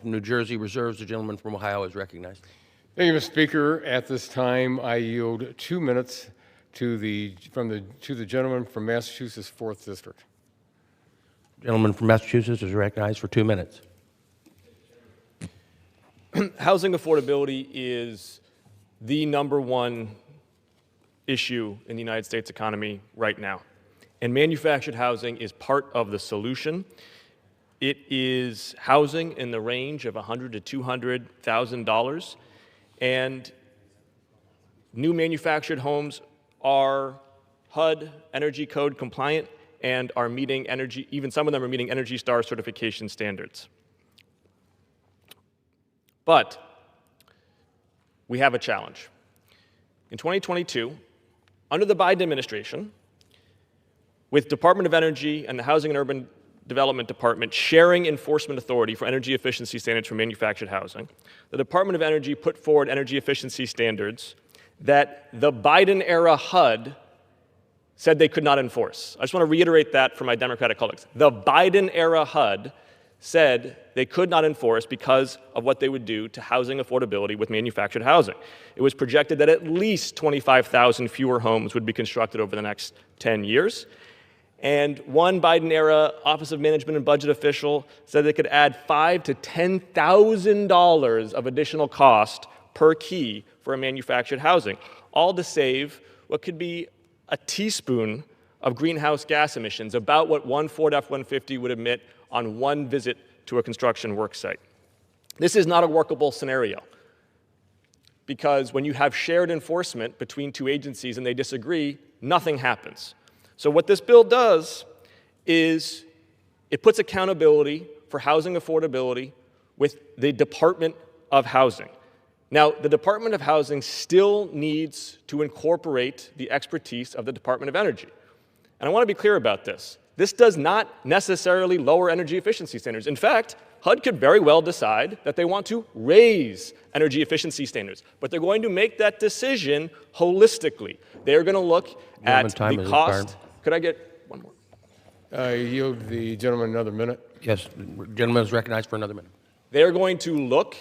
from New Jersey reserves. The gentleman from Ohio is recognized. Thank you, Mr. Speaker. At this time, I yield 2 minutes to the gentleman from Massachusetts 4th District. Gentleman from Massachusetts is recognized for 2 minutes. Housing affordability is the #1 issue in the United States economy right now. And manufactured housing is part of the solution. It is housing in the range of $100,000 to $200,000. And new manufactured homes are HUD Energy Code compliant and are meeting even some of them are meeting Energy Star certification standards. But we have a challenge. In 2022, under the Biden administration, with Department of Energy and the Housing and Urban Development Department sharing enforcement authority for energy efficiency standards for manufactured housing, the Department of Energy put forward energy efficiency standards that the Biden-era HUD said they could not enforce. I just want to reiterate that for my Democratic colleagues. The Biden-era HUD said they could not enforce because of what they would do to housing affordability with manufactured housing. It was projected that at least 25,000 fewer homes would be constructed over the next 10 years. And one Biden-era Office of Management and Budget official said they could add $5,000 to $10,000 of additional cost per key for a manufactured housing, all to save what could be a teaspoon of greenhouse gas emissions, about what one Ford F-150 would emit on one visit to a construction work site. This is not a workable scenario, because when you have shared enforcement between two agencies and they disagree, nothing happens. So what this bill does is it puts accountability for housing affordability with the Department of Housing. Now, the Department of Housing still needs to incorporate the expertise of the Department of Energy. And I want to be clear about this. This does not necessarily lower energy efficiency standards. In fact, HUD could very well decide that they want to raise energy efficiency standards, but they're going to make that decision holistically. They're going to look at the cost. Could I get one more? I yield the gentleman another minute. Yes, the gentleman is recognized for another minute. They're going to look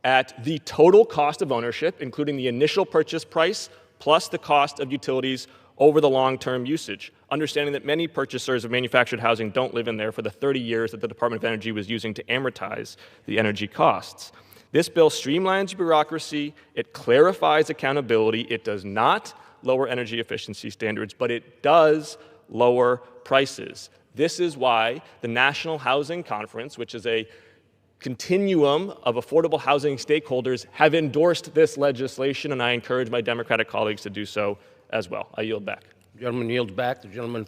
at the total cost of ownership, including the initial purchase price, plus the cost of utilities over the long-term usage, understanding that many purchasers of manufactured housing don't live in there for the 30 years that the Department of Energy was using to amortize the energy costs. This bill streamlines bureaucracy, it clarifies accountability, it does not lower energy efficiency standards, but it does lower prices. This is why the National Housing Conference, which is a continuum of affordable housing stakeholders, have endorsed this legislation, and I encourage my Democratic colleagues to do so as well. I yield back. The gentleman yields back. The gentleman